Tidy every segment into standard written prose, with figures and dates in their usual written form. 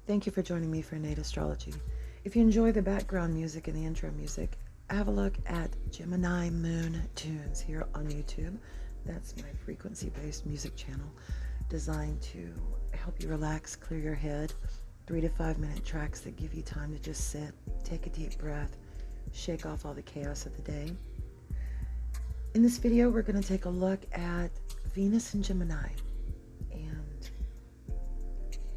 Thank you for joining me for Innate Astrology. If you enjoy the background music and the intro music, have a look at Gemini Moon Tunes here on YouTube. That's my frequency-based music channel designed to help you relax, clear your head. 3 to 5 minute tracks that give you time to just sit, take a deep breath, shake off all the chaos of the day. In this video, we're going to take a look at Venus in Gemini and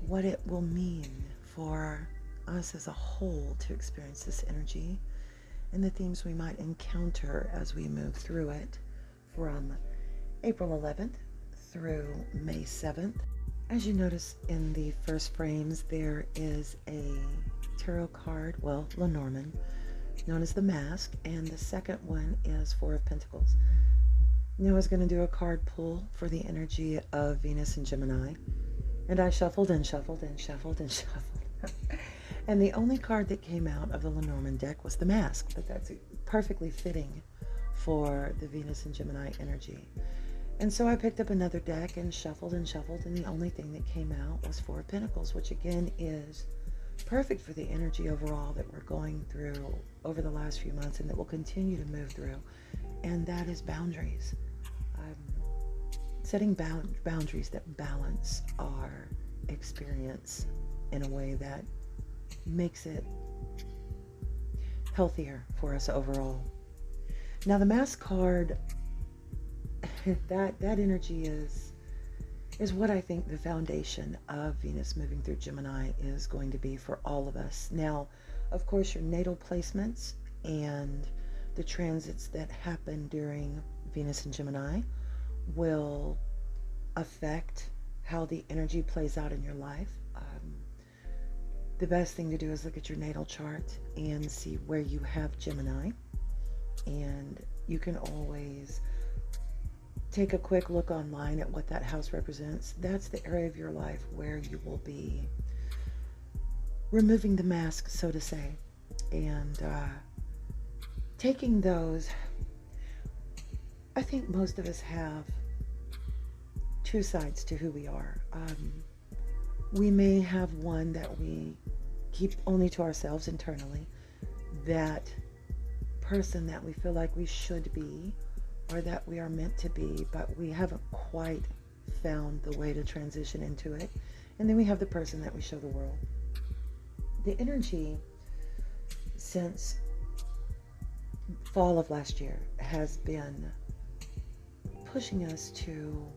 what it will mean for us as a whole to experience this energy and the themes we might encounter as we move through it from April 11th through May 7th. As you notice in the first frames, there is a tarot card, well, Lenormand, known as the Mask, and the second one is Four of Pentacles. Now I was going to do a card pull for the energy of Venus and Gemini, and I shuffled and shuffled and shuffled and shuffled. And the only card that came out of the Lenormand deck was the Mask, but that's perfectly fitting for the Venus and Gemini energy. And so I picked up another deck and shuffled, and the only thing that came out was Four of Pentacles, which again is perfect for the energy overall that we're going through over the last few months and that we'll continue to move through, and that is boundaries. Setting boundaries that balance our experience in a way that makes it healthier for us overall. Now the Mask card, that energy is what I think the foundation of Venus moving through Gemini is going to be for all of us. Now, of course, your natal placements and the transits that happen during Venus and Gemini will affect how the energy plays out in your life. The best thing to do is look at your natal chart and see where you have Gemini, and you can always take a quick look online at what that house represents. That's the area of your life where you will be removing the mask, so to say, and taking those. I think most of us have two sides to who we are. We may have one that we keep only to ourselves internally, that person that we feel like we should be or that we are meant to be, but we haven't quite found the way to transition into it. And then we have the person that we show the world. The energy since fall of last year has been pushing us to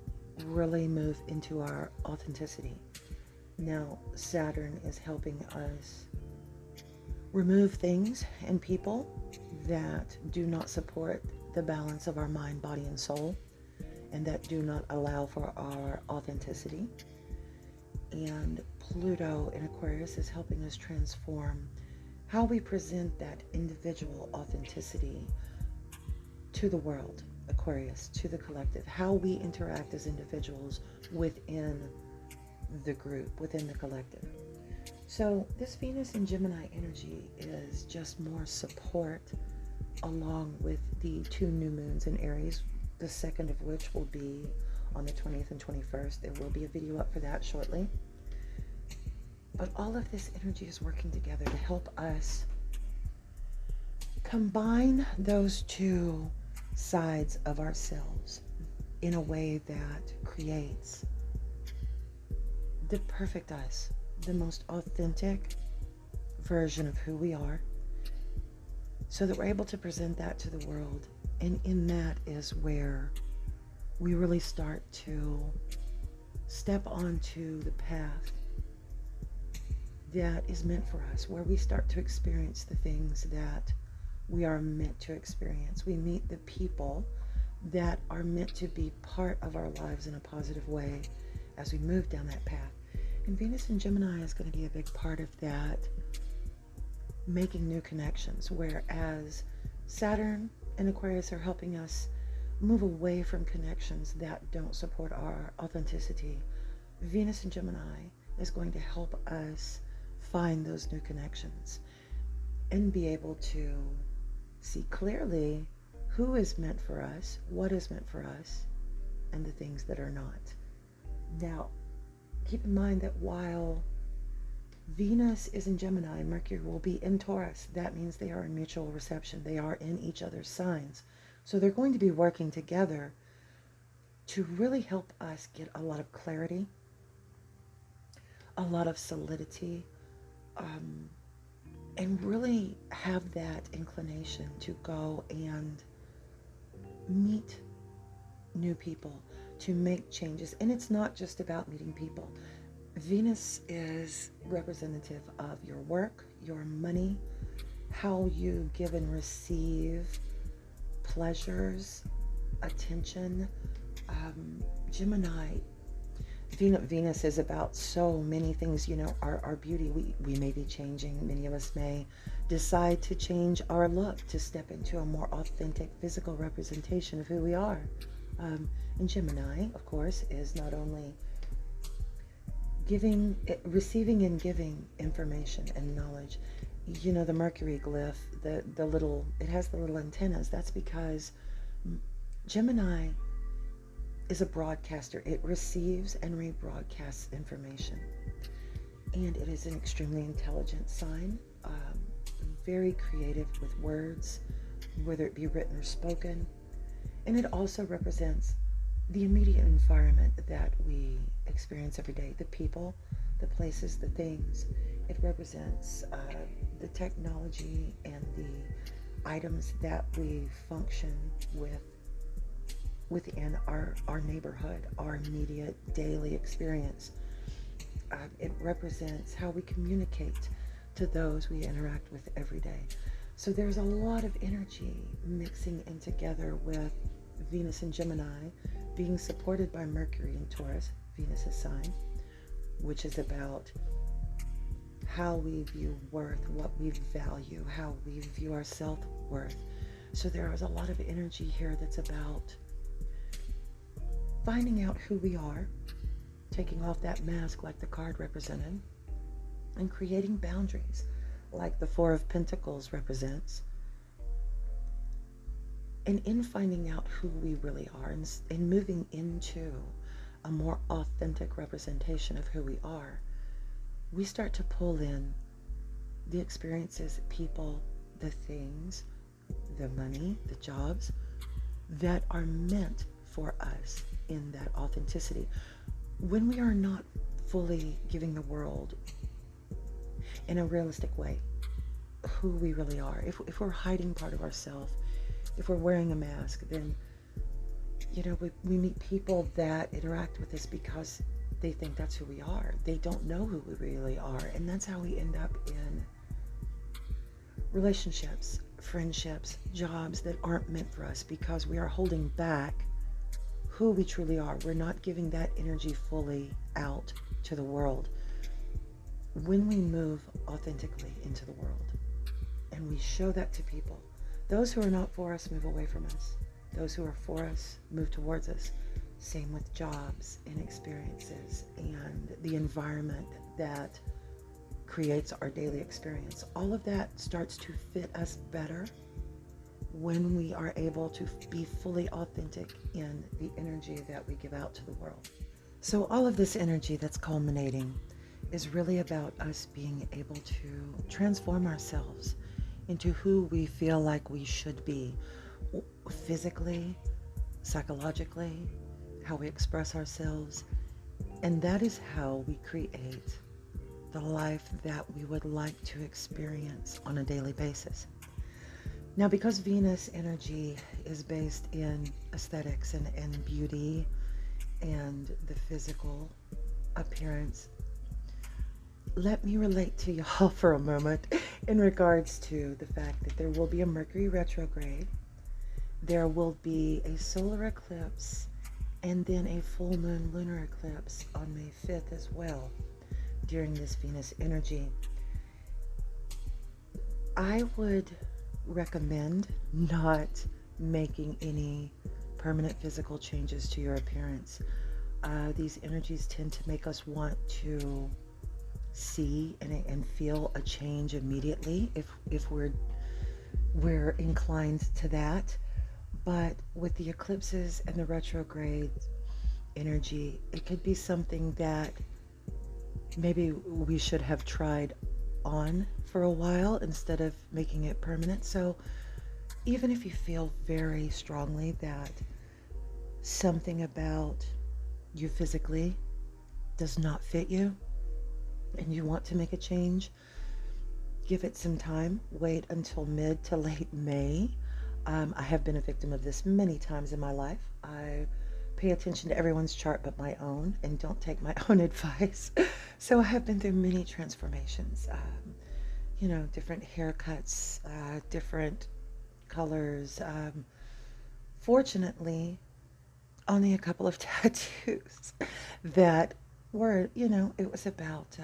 really move into our authenticity. Now, Saturn is helping us remove things and people that do not support the balance of our mind, body, and soul, and that do not allow for our authenticity. And Pluto in Aquarius is helping us transform how we present that individual authenticity to the world, Aquarius, to the collective, how we interact as individuals within the group, within the collective. So this Venus and Gemini energy is just more support, along with the two new moons in Aries, the second of which will be on the 20th and 21st. There will be a video up for that shortly. But all of this energy is working together to help us combine those two sides of ourselves in a way that creates the perfect us, the most authentic version of who we are, so that we're able to present that to the world. And in that is where we really start to step onto the path that is meant for us, where we start to experience the things that we are meant to experience. We meet the people that are meant to be part of our lives in a positive way as we move down that path. And Venus in Gemini is going to be a big part of that, making new connections, whereas Saturn and Aquarius are helping us move away from connections that don't support our authenticity. Venus in Gemini is going to help us find those new connections and be able to see clearly who is meant for us, what is meant for us, and the things that are not. Now, keep in mind that while Venus is in Gemini, Mercury will be in Taurus. That means they are in mutual reception. They are in each other's signs. So they're going to be working together to really help us get a lot of clarity, a lot of solidity, and really have that inclination to go and meet new people, to make changes. And it's not just about meeting people. Venus is representative of your work, your money, how you give and receive pleasures, attention. Gemini, Venus is about so many things, our beauty. We may be changing. Many of us may decide to change our look, to step into a more authentic physical representation of who we are. And Gemini, of course, is not only receiving and giving information and knowledge. The Mercury glyph, it has the little antennas. That's because Gemini is a broadcaster. It receives and rebroadcasts information. And it is an extremely intelligent sign, very creative with words, whether it be written or spoken. And it also represents the immediate environment that we experience every day, the people, the places, the things. It represents the technology and the items that we function with within our neighborhood, our immediate daily experience. It represents how we communicate to those we interact with every day. So there's a lot of energy mixing in together with Venus and Gemini being supported by Mercury in Taurus, Venus's sign, which is about how we view worth, what we value, how we view our self-worth. So there is a lot of energy here that's about finding out who we are, taking off that mask like the card represented, and creating boundaries like the Four of Pentacles represents. And in finding out who we really are and moving into a more authentic representation of who we are, we start to pull in the experiences, people, the things, the money, the jobs that are meant for us in that authenticity. When we are not fully giving the world in a realistic way who we really are, if we're hiding part of ourselves, if we're wearing a mask, then we meet people that interact with us because they think that's who we are. They don't know who we really are, and that's how we end up in relationships, friendships, jobs that aren't meant for us because we are holding back who we truly are. We're not giving that energy fully out to the world. When we move authentically into the world and we show that to people, those who are not for us move away from us. Those who are for us move towards us. Same with jobs and experiences and the environment that creates our daily experience. All of that starts to fit us better when we are able to be fully authentic in the energy that we give out to the world. So all of this energy that's culminating is really about us being able to transform ourselves into who we feel like we should be, physically, psychologically, how we express ourselves. And that is how we create the life that we would like to experience on a daily basis. Now, because Venus energy is based in aesthetics and beauty and the physical appearance, let me relate to y'all for a moment in regards to the fact that there will be a Mercury retrograde, there will be a solar eclipse, and then a full moon lunar eclipse on May 5th as well during this Venus energy. I would recommend not making any permanent physical changes to your appearance. These energies tend to make us want to see and feel a change immediately if we're inclined to that. But with the eclipses and the retrograde energy, it could be something that maybe we should have tried on for a while instead of making it permanent. So even if you feel very strongly that something about you physically does not fit you and you want to make a change, give it some time. Wait until mid to late May. I have been a victim of this many times in my life. I pay attention to everyone's chart but my own and don't take my own advice. So I have been through many transformations, different haircuts, different colors. Fortunately, only a couple of tattoos that were, it was about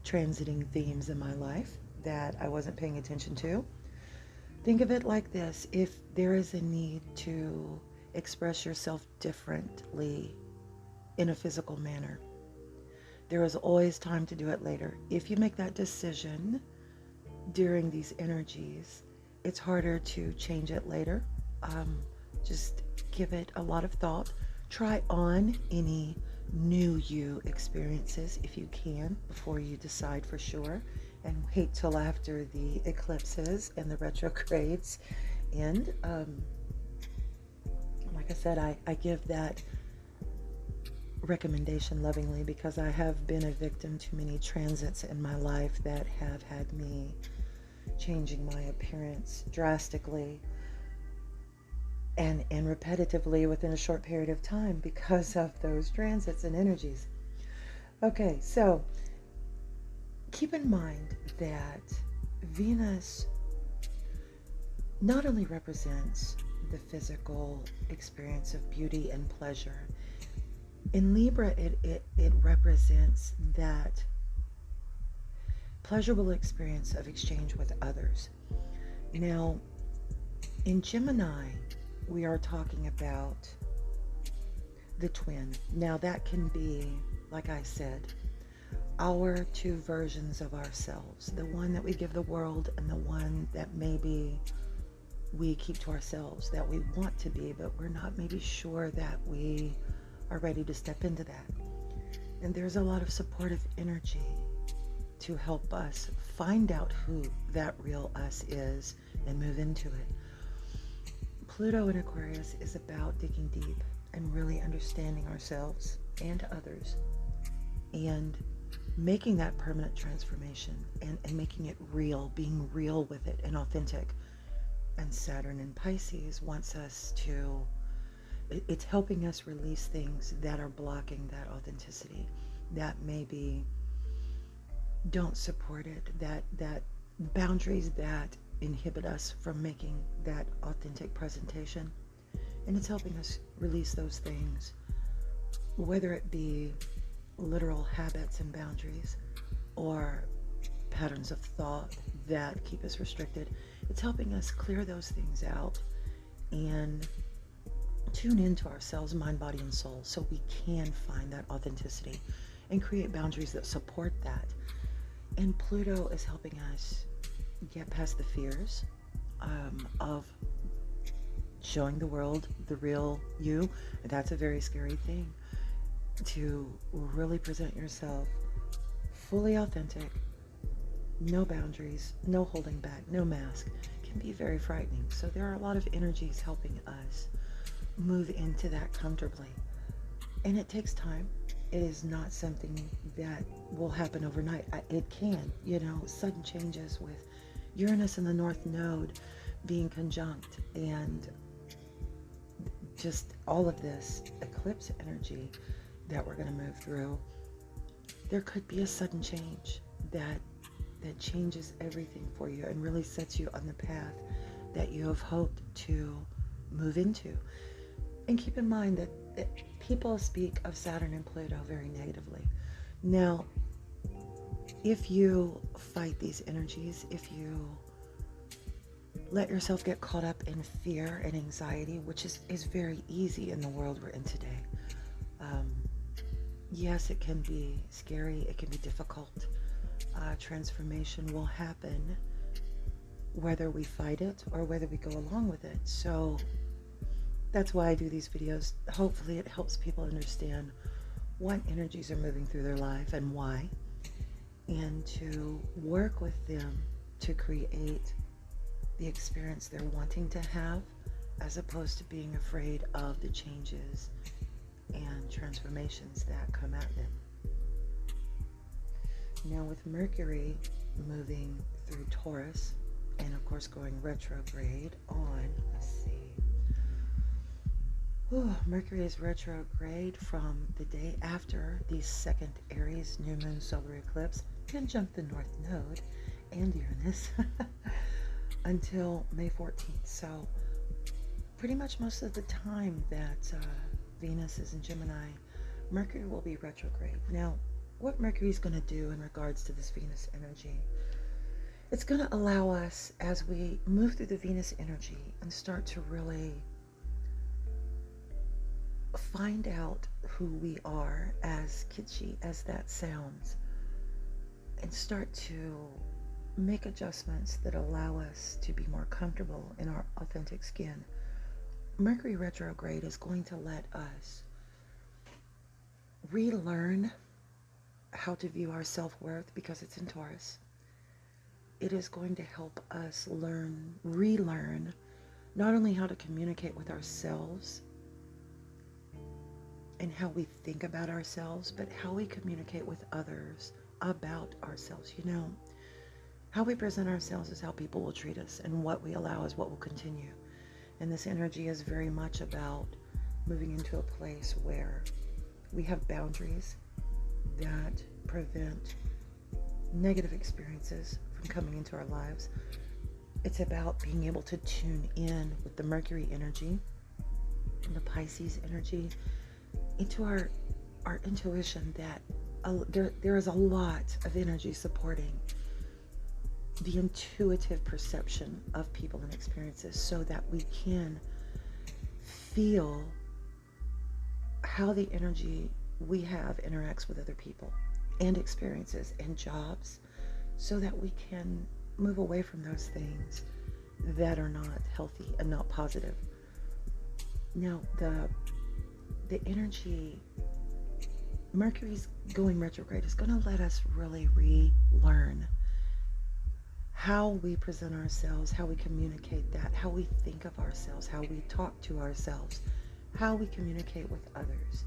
transiting themes in my life that I wasn't paying attention to. Think of it like this: if there is a need to express yourself differently in a physical manner, there is always time to do it later. If you make that decision during these energies, it's harder to change it later. Just give it a lot of thought. Try on any new you experiences if you can before you decide for sure, and wait till after the eclipses and the retrogrades end. Like I said, I give that recommendation lovingly because I have been a victim to many transits in my life that have had me changing my appearance drastically and repetitively within a short period of time because of those transits and energies. Okay, so keep in mind that Venus not only represents the physical experience of beauty and pleasure. In Libra, it represents that pleasurable experience of exchange with others. Now, in Gemini, we are talking about the twin. Now, that can be, like I said, our two versions of ourselves, the one that we give the world and the one that maybe we keep to ourselves, that we want to be, but we're not maybe sure that we are ready to step into that. And there's a lot of supportive energy to help us find out who that real us is and move into it. Pluto in Aquarius is about digging deep and really understanding ourselves and others and making that permanent transformation and making it real, being real with it and authentic. And Saturn in Pisces wants us to, it's helping us release things that are blocking that authenticity, that maybe don't support it, that boundaries that inhibit us from making that authentic presentation. And it's helping us release those things, whether it be literal habits and boundaries or patterns of thought that keep us restricted. It's helping us clear those things out and tune into ourselves, mind, body, and soul, so we can find that authenticity and create boundaries that support that. And Pluto is helping us get past the fears of showing the world the real you. And that's a very scary thing, to really present yourself fully authentic, no boundaries, no holding back, no mask, can be very frightening. So there are a lot of energies helping us move into that comfortably. And it takes time. It is not something that will happen overnight. It can, sudden changes with Uranus in the North Node being conjunct and just all of this eclipse energy that we're going to move through. There could be a sudden change that changes everything for you and really sets you on the path that you have hoped to move into. And keep in mind that people speak of Saturn and Pluto very negatively. Now, if you fight these energies, if you let yourself get caught up in fear and anxiety, which is very easy in the world we're in today, yes, it can be scary, it can be difficult. Transformation will happen whether we fight it or whether we go along with it. So that's why I do these videos. Hopefully it helps people understand what energies are moving through their life and why, and to work with them to create the experience they're wanting to have, as opposed to being afraid of the changes and transformations that come at them. Now, with Mercury moving through Taurus, and of course going retrograde on, let's see, Mercury is retrograde from the day after the second Aries new moon solar eclipse, conjunct the North Node and Uranus, until May 14th. So pretty much most of the time that Venus is in Gemini, Mercury will be retrograde. Now, what Mercury is going to do in regards to this Venus energy, it's going to allow us, as we move through the Venus energy and start to really find out who we are, as kitschy as that sounds, and start to make adjustments that allow us to be more comfortable in our authentic skin. Mercury retrograde is going to let us relearn how to view our self-worth, because it's in Taurus. It is going to help us relearn not only how to communicate with ourselves and how we think about ourselves, but how we communicate with others about ourselves. You know, how we present ourselves is how people will treat us, and what we allow is what will continue. And this energy is very much about moving into a place where we have boundaries that prevent negative experiences from coming into our lives. It's about being able to tune in with the Mercury energy and the Pisces energy into our intuition, that there is a lot of energy supporting the intuitive perception of people and experiences, so that we can feel how the energy we have interacts with other people and experiences and jobs, so that we can move away from those things that are not healthy and not positive. Now, the energy, Mercury's going retrograde, is going to let us really relearn how we present ourselves, how we communicate that, how we think of ourselves, how we talk to ourselves, how we communicate with others.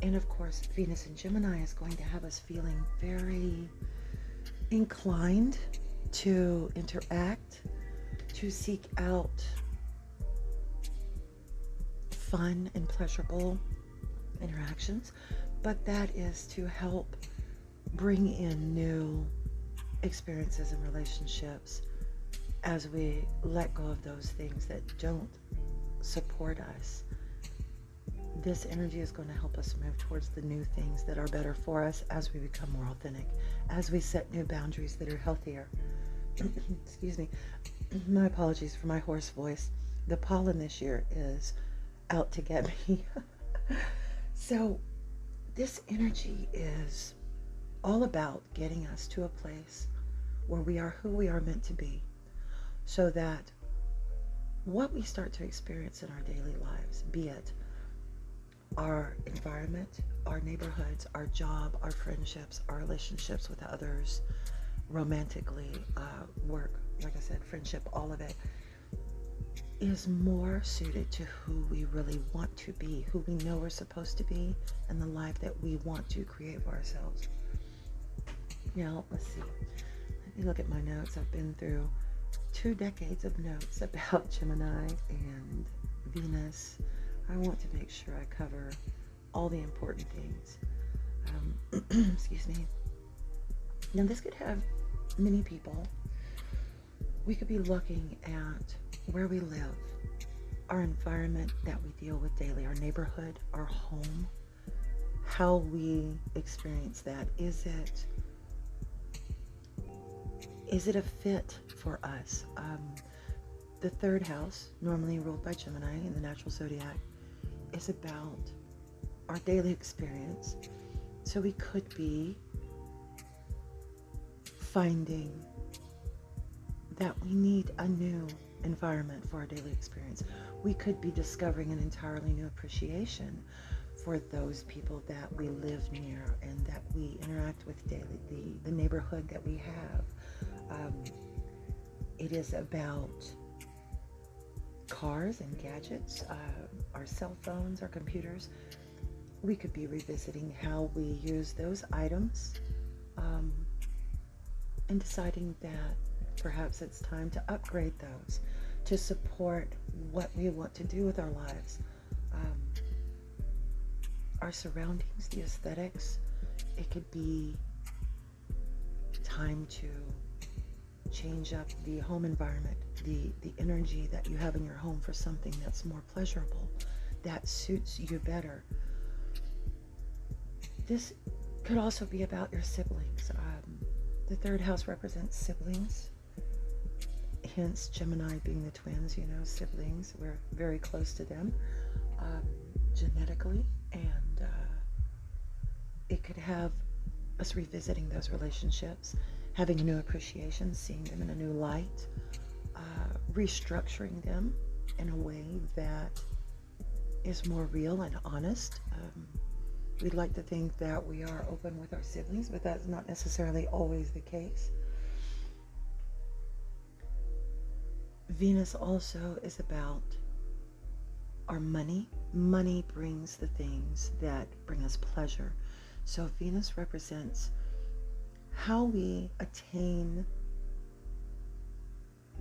And of course, Venus in Gemini is going to have us feeling very inclined to interact, to seek out fun and pleasurable interactions, but that is to help bring in new experiences and relationships as we let go of those things that don't support us. This energy is going to help us move towards the new things that are better for us as we become more authentic, as we set new boundaries that are healthier. Excuse me. My apologies for my hoarse voice. The pollen this year is out to get me. So this energy is all about getting us to a place where we are who we are meant to be, so that what we start to experience in our daily lives, be it our environment, our neighborhoods, our job, our friendships, our relationships with others, romantically, work, like I said, friendship, all of it, is more suited to who we really want to be, who we know we're supposed to be, and the life that we want to create for ourselves. Now, let's see. Let me look at my notes. I've been through 2 decades of notes about Gemini and Venus. I want to make sure I cover all the important things. Excuse me. Now, this could have many people. We could be looking at where we live, our environment that we deal with daily, our neighborhood, our home, how we experience that. Is it a fit for us? The 3rd house, normally ruled by Gemini in the natural zodiac, is about our daily experience. So we could be finding that we need a new environment for our daily experience. We could be discovering an entirely new appreciation for those people that we live near and that we interact with daily, the neighborhood that we have. It is about cars and gadgets, our cell phones, our computers. We could be revisiting how we use those items, and deciding that perhaps it's time to upgrade those to support what we want to do with our lives. Our surroundings, the aesthetics. It could be time to change up the home environment, the energy that you have in your home for something that's more pleasurable, that suits you better. This could also be about your siblings. The third house represents siblings, hence Gemini being the twins, siblings. We're very close to them genetically, and it could have us revisiting those relationships, having a new appreciation, seeing them in a new light, restructuring them in a way that is more real and honest. We'd like to think that we are open with our siblings, but that's not necessarily always the case. Venus also is about our money. Money brings the things that bring us pleasure. So Venus represents how we attain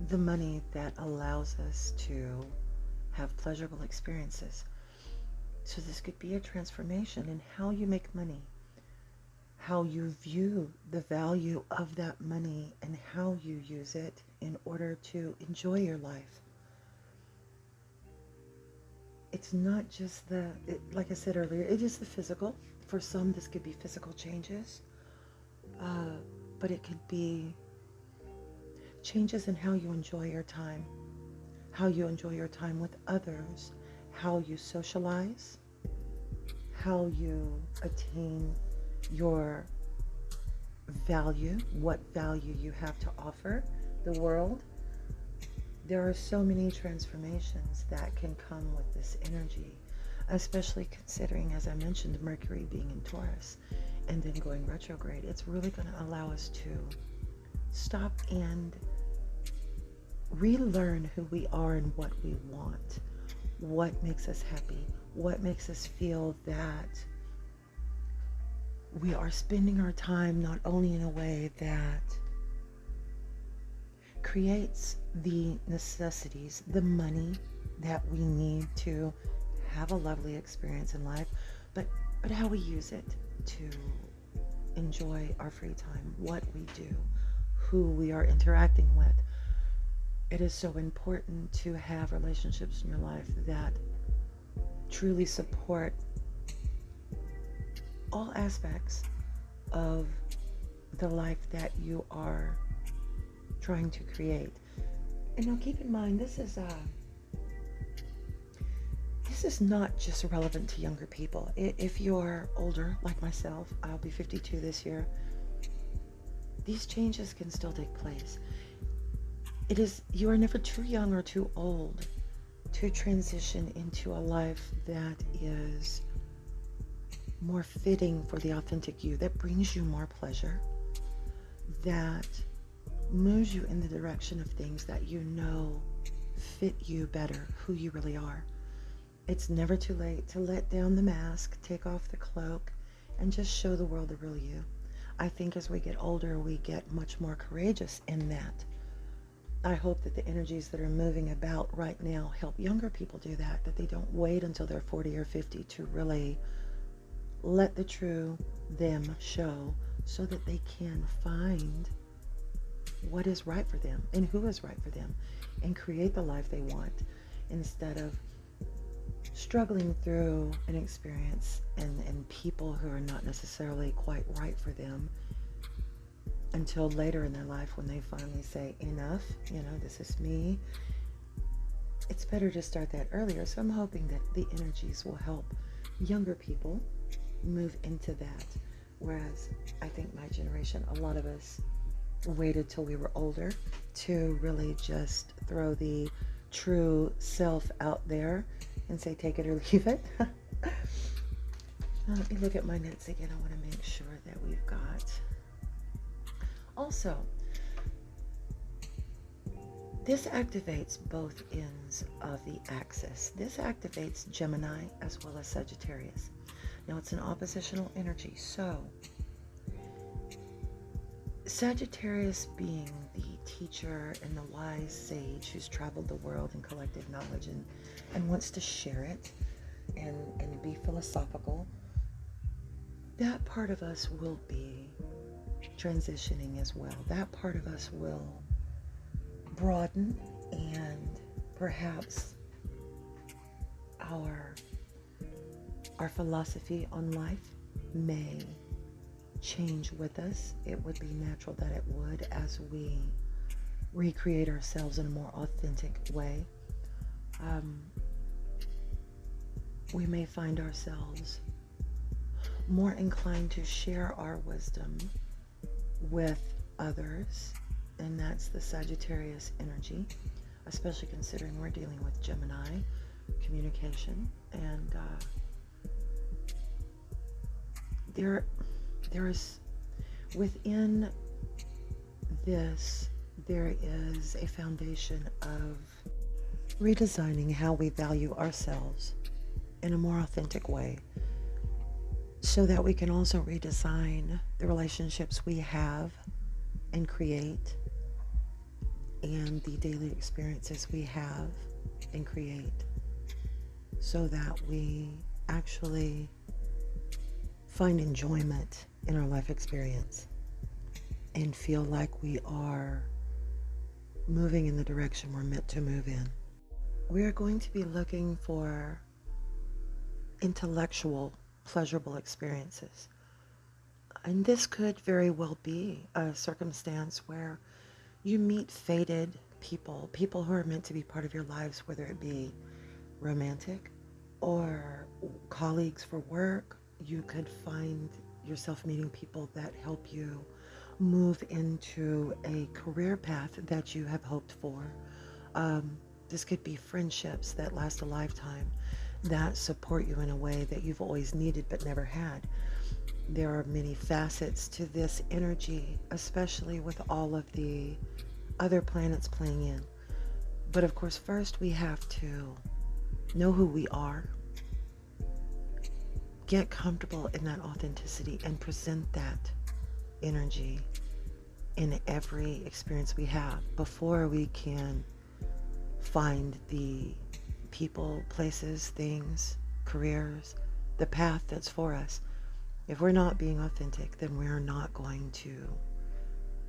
the money that allows us to have pleasurable experiences. So this could be a transformation in how you make money, how you view the value of that money, and how you use it in order to enjoy your life. It's not just like I said earlier, it is the physical. For some, this could be physical changes, but it could be changes in how you enjoy your time, how you enjoy your time with others, how you socialize, how you attain your value, what value you have to offer the world. There are so many transformations that can come with this energy, especially considering, as I mentioned, Mercury being in Taurus and then going retrograde. It's really going to allow us to stop and relearn who we are and what we want, what makes us happy, what makes us feel that we are spending our time not only in a way that creates the necessities, the money that we need to have a lovely experience in life, but how we use it to enjoy our free time, what we do, who we are interacting with. It is so important to have relationships in your life that truly support all aspects of the life that you are trying to create. And now keep in mind, this is not just relevant to younger people. If you're older, like myself, I'll be 52 this year, these changes can still take place. You are never too young or too old to transition into a life that is more fitting for the authentic you, that brings you more pleasure, that moves you in the direction of things that you know fit you better, who you really are. It's never too late to let down the mask, take off the cloak, and just show the world the real you. I think as we get older, we get much more courageous in that. I hope that the energies that are moving about right now help younger people do that they don't wait until they're 40 or 50 to really let the true them show, so that they can find what is right for them and who is right for them and create the life they want, instead of struggling through an experience and people who are not necessarily quite right for them until later in their life when they finally say, enough, this is me. It's better to start that earlier. So I'm hoping that the energies will help younger people move into that. Whereas I think my generation, a lot of us waited till we were older to really just throw the true self out there and say, take it or leave it. Now let me look at my notes again. I want to make sure that we've got. Also, this activates both ends of the axis. This activates Gemini as well as Sagittarius. Now it's an oppositional energy, so Sagittarius being the teacher and the wise sage who's traveled the world and collected knowledge and wants to share it and be philosophical, that part of us will be transitioning as well. That part of us will broaden, and perhaps our philosophy on life may change with us. It would be natural that it would, as we recreate ourselves in a more authentic way. We may find ourselves more inclined to share our wisdom with others, and that's the Sagittarius energy, especially considering we're dealing with Gemini communication. And there is, within this, there is a foundation of redesigning how we value ourselves in a more authentic way, so that we can also redesign the relationships we have and create, and the daily experiences we have and create, so that we actually find enjoyment in our life experience and feel like we are moving in the direction we're meant to move in. We are going to be looking for intellectual, pleasurable experiences. And this could very well be a circumstance where you meet fated people who are meant to be part of your lives, whether it be romantic or colleagues for work. You could find yourself meeting people that help you move into a career path that you have hoped for. This could be friendships that last a lifetime, that support you in a way that you've always needed but never had. There are many facets to this energy, especially with all of the other planets playing in. But of course, first we have to know who we are, get comfortable in that authenticity, and present that energy in every experience we have before we can find the people, places, things, careers, the path that's for us. If we're not being authentic, then we're not going to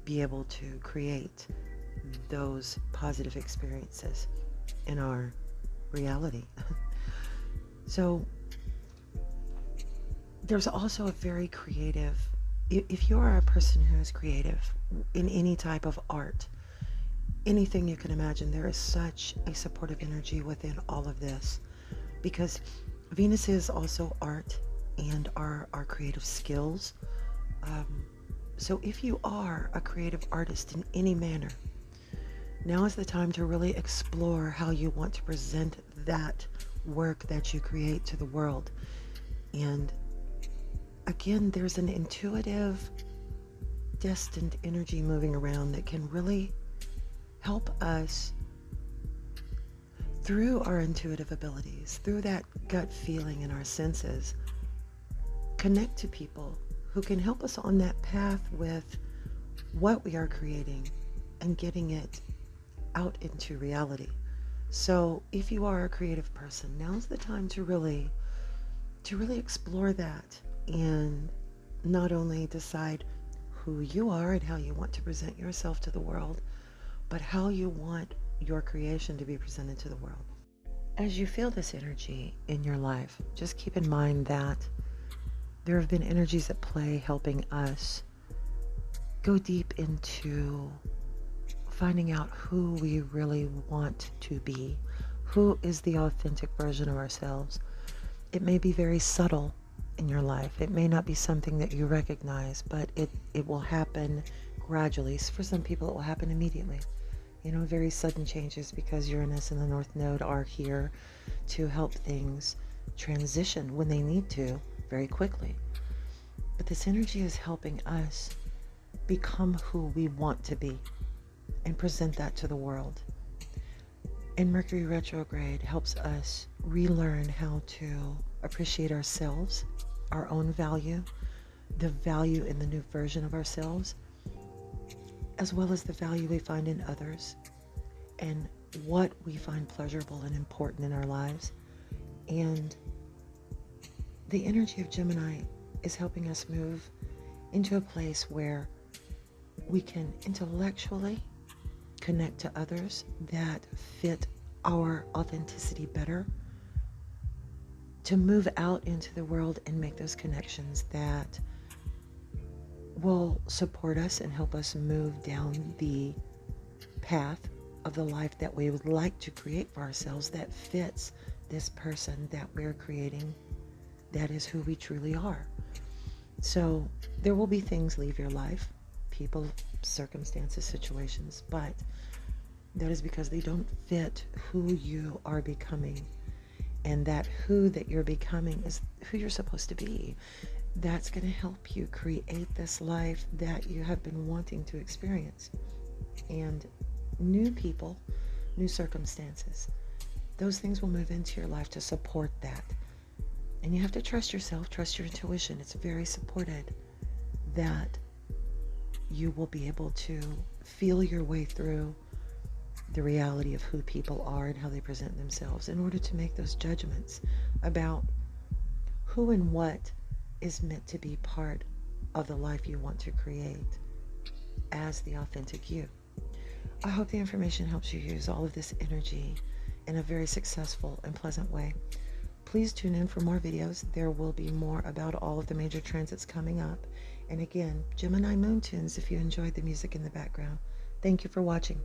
be able to create those positive experiences in our reality. So there's also a very creative, if you are a person who is creative in any type of art, anything you can imagine, there is such a supportive energy within all of this, because Venus is also art and our creative skills. So if you are a creative artist in any manner, now is the time to really explore how you want to present that work that you create to the world. And again, there's an intuitive, destined energy moving around that can really help us, through our intuitive abilities, through that gut feeling in our senses, connect to people who can help us on that path with what we are creating and getting it out into reality. So if you are a creative person, now's the time to really explore that, and not only decide who you are and how you want to present yourself to the world, but how you want your creation to be presented to the world. As you feel this energy in your life, just keep in mind that there have been energies at play helping us go deep into finding out who we really want to be, who is the authentic version of ourselves. It may be very subtle in your life. It may not be something that you recognize, but it will happen gradually. For some people, it will happen immediately. Very sudden changes, because Uranus and the North Node are here to help things transition when they need to very quickly. But this energy is helping us become who we want to be and present that to the world. And Mercury retrograde helps us relearn how to appreciate ourselves, our own value, the value in the new version of ourselves, as well as the value we find in others and what we find pleasurable and important in our lives. And the energy of Gemini is helping us move into a place where we can intellectually connect to others that fit our authenticity better, to move out into the world and make those connections that will support us and help us move down the path of the life that we would like to create for ourselves that fits this person that we're creating, that is who we truly are. So there will be things leave your life, people, circumstances, situations, but that is because they don't fit who you are becoming. And that who that you're becoming is who you're supposed to be. That's going to help you create this life that you have been wanting to experience. And new people, new circumstances, those things will move into your life to support that. And you have to trust yourself, trust your intuition. It's very supported that you will be able to feel your way through the reality of who people are and how they present themselves in order to make those judgments about who and what is meant to be part of the life you want to create as the authentic you. I hope the information helps you use all of this energy in a very successful and pleasant way. Please tune in for more videos. There will be more about all of the major transits coming up. And again, Gemini Moon Tunes if you enjoyed the music in the background. Thank you for watching.